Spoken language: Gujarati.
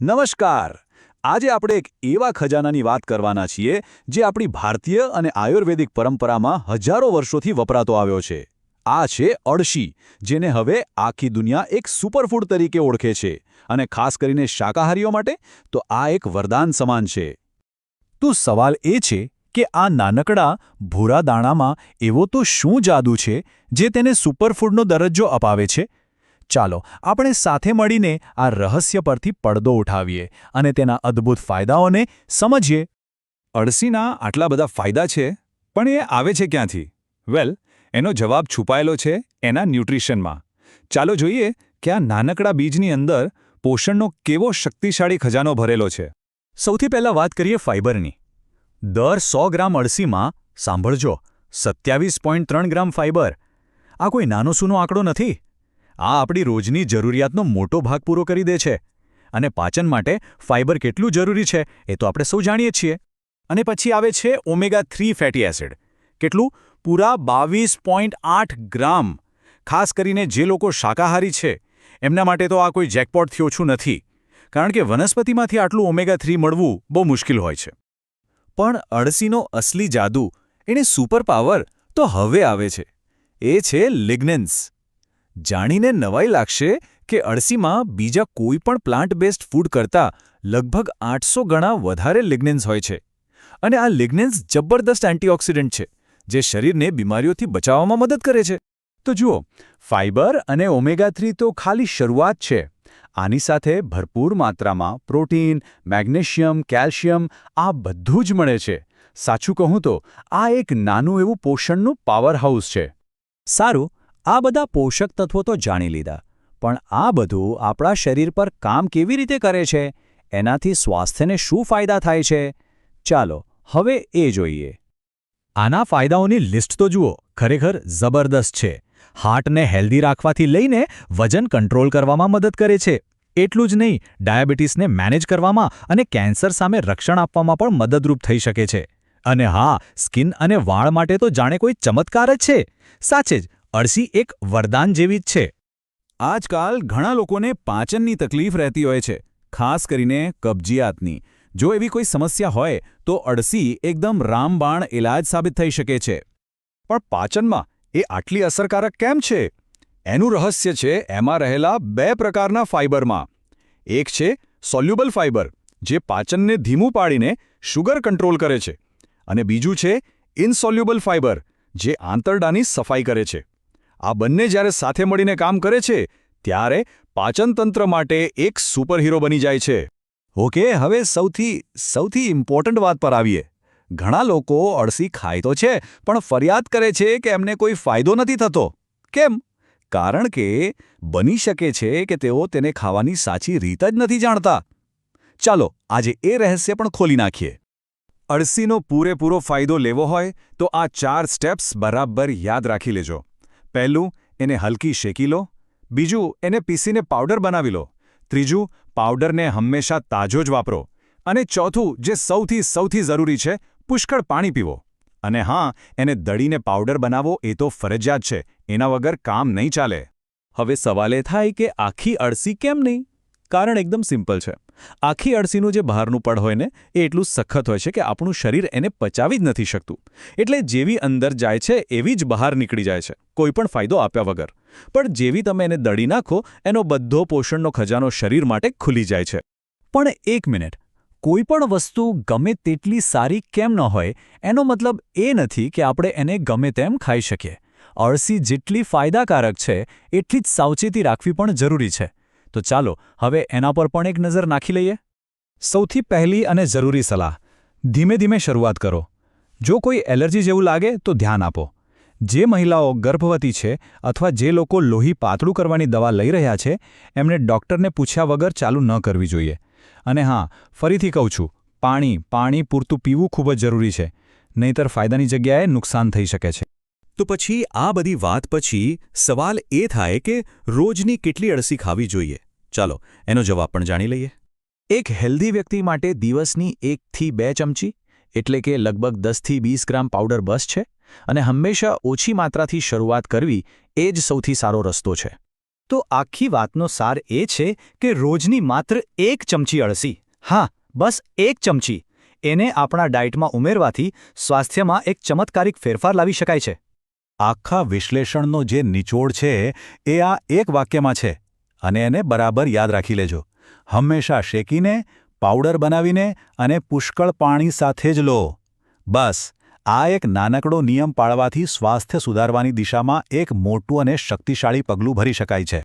નમસ્કાર. આજે આપણે એક એવા ખજાનાની વાત કરવાના છીએ જે આપણી ભારતીય અને આયુર્વેદિક પરંપરામાં હજારો વર્ષોથી વપરાતો આવ્યો છે. આ છે અળશી, જેને હવે આખી દુનિયા એક સુપરફૂડ તરીકે ઓળખે છે અને ખાસ કરીને શાકાહારીઓ માટે તો આ એક વરદાન સમાન છે. તો સવાલ એ છે કે આ નાનકડા ભૂરા દાણામાં એવો તો શું જાદુ છે જે તેને સુપરફૂડનો દરજ્જો અપાવે છે? ચાલો આપણે સાથે મળીને આ રહસ્ય પરથી પડદો ઉઠાવીએ અને તેના અદ્ભુત ફાયદાઓને સમજીએ. અળસીના આટલા બધા ફાયદા છે, પણ એ આવે છે ક્યાંથી? વેલ, એનો જવાબ છુપાયેલો છે એના ન્યુટ્રિશનમાં. ચાલો જોઈએ કે આ નાનકડા બીજની અંદર પોષણનો કેવો શક્તિશાળી ખજાનો ભરેલો છે. સૌથી પહેલાં વાત કરીએ ફાઇબરની. દર 100 ગ્રામ અળસીમાં, સાંભળજો, 27.3 ગ્રામ ફાઇબર. આ કોઈ નાનો સૂનો આંકડો નથી. આ આપણી રોજની જરૂરિયાતનો મોટો ભાગ પૂરો કરી દે છે. અને પાચન માટે ફાઇબર કેટલું જરૂરી છે એ તો આપણે સૌ જાણીએ છીએ. અને પછી આવે છે ઓમેગા-3 ફેટી એસિડ. કેટલું? પૂરા 22.8 ગ્રામ. ખાસ કરીને જે લોકો શાકાહારી છે એમના માટે તો આ કોઈ જેકપોટથી ઓછું નથી, કારણ કે વનસ્પતિમાંથી આટલું ઓમેગા-3 મળવું બહુ મુશ્કેલ હોય છે. પણ અળસીનો અસલી જાદુ, એને સુપર પાવર તો હવે આવે છે. એ છે લિગ્નન્સ. જાણીને નવાઈ લાગશે કે અળસીમાં બીજા કોઈ પણ પ્લાન્ટ બેઝડ ફૂડ કરતાં લગભગ 800 ગણા વધારે લિગ્નન્સ હોય છે. અને આ લિગ્નન્સ જબરદસ્ત એન્ટીઓક્સિડન્ટ છે જે શરીરને બીમારીઓથી બચાવવામાં મદદ કરે છે. તો જુઓ, ફાઇબર અને ઓમેગા-3 તો ખાલી શરૂઆત છે. આની સાથે ભરપૂર માત્રામાં પ્રોટીન, મેગ્નેશિયમ, કેલ્શિયમ આ બધું જ મળે છે. સાચું કહું તો આ એક નાનું એવું પોષણનું પાવર હાઉસ છે. સારું, આ બધા પોષક તત્વો તો જાણી લીધા, પણ આ બધું આપણા શરીર પર કામ કેવી રીતે કરે છે? એનાથી સ્વાસ્થ્યને શું ફાયદા થાય છે? ચાલો હવે એ જોઈએ. આના ફાયદાઓની લિસ્ટ તો જુઓ, ખરેખર જબરદસ્ત છે. હાર્ટને હેલ્ધી રાખવાથી લઈને વજન કંટ્રોલ કરવામાં મદદ કરે છે. એટલું જ નહીં, ડાયાબિટીસને મેનેજ કરવામાં અને કેન્સર સામે રક્ષણ આપવામાં પણ મદદરૂપ થઈ શકે છે. અને હા, સ્કિન અને વાળ માટે તો જાણે કોઈ ચમત્કાર જ છે. સાચે જ અળસી એક વરદાન જેવી જ છે. આજકાલ ઘણા લોકોને પાચનની તકલીફ રહેતી હોય છે, ખાસ કરીને કબજિયાતની. જો એવી કોઈ સમસ્યા હોય તો અળસી એકદમ રામબાણ ઇલાજ સાબિત થઈ શકે છે. પણ પાચનમાં એ આટલી અસરકારક કેમ છે? એનું રહસ્ય છે એમાં રહેલા 2 પ્રકારના ફાઇબરમાં. એક છે સોલ્યુબલ ફાઇબર, જે પાચનને ધીમું પાડીને શુગર કંટ્રોલ કરે છે. અને બીજું છે ઇનસોલ્યુબલ ફાઇબર, જે આંતરડાની સફાઈ કરે છે. આ બંને જ્યારે સાથે મળીને કામ કરે છે ત્યારે પાચનતંત્ર માટે એક સુપરહીરો બની જાય છે. ઓકે, હવે સૌથી ઇમ્પોર્ટન્ટ વાત પર આવીએ. ઘણા લોકો અળસી ખાય તો છે, પણ ફરિયાદ કરે છે કે એમને કોઈ ફાયદો નથી થતો. કેમ? કારણ કે બની શકે છે કે તેઓ તેને ખાવાની સાચી રીત જ નથી જાણતા. ચાલો આજે એ રહસ્ય પણ ખોલી નાખીએ. અળસીનો પૂરેપૂરો ફાયદો લેવો હોય તો આ 4 સ્ટેપ્સ બરાબર યાદ રાખી લેજો. પહેલું, એને હલકી શેકી લો. બીજું, એને પીસીને પાવડર બનાવી લો. ત્રીજું, પાવડરને હંમેશા તાજો જ વાપરો. અને ચોથું, જે સૌથી જરૂરી છે, પુષ્કળ પાણી પીવો. અને હા, એને દળીને પાવડર બનાવો એ તો ફરજિયાત છે. એના વગર કામ નહીં ચાલે. હવે સવાલ એ થાય કે આખી અળસી કેમ નહીં? કારણ એકદમ સિમ્પલ છે. આખી અળસીનું જે બહારનું પડ હોય ને, એ એટલું સખત હોય છે કે આપણું શરીર એને પચાવી જ નથી શકતું. એટલે જેવી અંદર જાય છે એવી જ બહાર નીકળી જાય છે, કોઈ પણ ફાયદો આપ્યા વગર. પણ જેવી તમે એને દળી નાખો, એનો બધો પોષણનો ખજાનો શરીર માટે ખુલી જાય છે. પણ એક મિનિટ, કોઈ પણ વસ્તુ ગમે તેટલી સારી કેમ ન હોય, એનો મતલબ એ નથી કે આપણે એને ગમે તેમ ખાઈ શકીએ. અળસી જેટલી ફાયદાકારક છે એટલી જ સાવચેતી રાખવી પણ જરૂરી છે. તો ચાલો હવે એના પર પણ એક નજર નાખી લઈએ. સૌથી પહેલી અને જરૂરી સલાહ, ધીમે ધીમે શરૂઆત કરો. જો કોઈ એલર્જી જેવું લાગે તો ધ્યાન આપો. જે મહિલાઓ ગર્ભવતી છે અથવા જે લોકો લોહી પાતળું કરવાની દવા લઈ રહ્યા છે, એમણે ડૉક્ટરને પૂછ્યા વગર ચાલુ ન કરવી જોઈએ. અને હા, ફરીથી કહું છું, પાણી પૂરતું પીવું ખૂબ જ જરૂરી છે. નહીંતર ફાયદાની જગ્યાએ નુકસાન થઈ શકે છે. તો પછી આ બધી વાત પછી સવાલ એ થાય કે રોજની કેટલી અળસી ખાવી જોઈએ? ચાલો એનો જવાબ પણ જાણી લઈએ. એક હેલ્ધી વ્યક્તિ માટે દિવસની 1 થી 2 ચમચી, એટલે કે લગભગ 10 થી 20 ગ્રામ પાવડર બસ છે. અને હંમેશા ઓછી માત્રાથી શરૂઆત કરવી એ જ સૌથી સારો રસ્તો છે. તો આખી વાતનો સાર એ છે કે રોજની માત્ર 1 ચમચી અળસી, હા બસ 1 ચમચી, એને આપણા ડાયટમાં ઉમેરવાથી સ્વાસ્થ્યમાં એક ચમત્કારિક ફેરફાર લાવી શકાય છે. આખા વિશ્લેષણનો જે નિચોડ છે એ આ એક વાક્યમાં છે અને એને બરાબર યાદ રાખી લેજો. હંમેશા શેકીને, પાવડર બનાવીને અને પુષ્કળ પાણી સાથે જ લો. બસ આ એક નાનકડો નિયમ પાળવાથી સ્વાસ્થ્ય સુધારવાની દિશામાં એક મોટું અને શક્તિશાળી પગલું ભરી શકાય છે.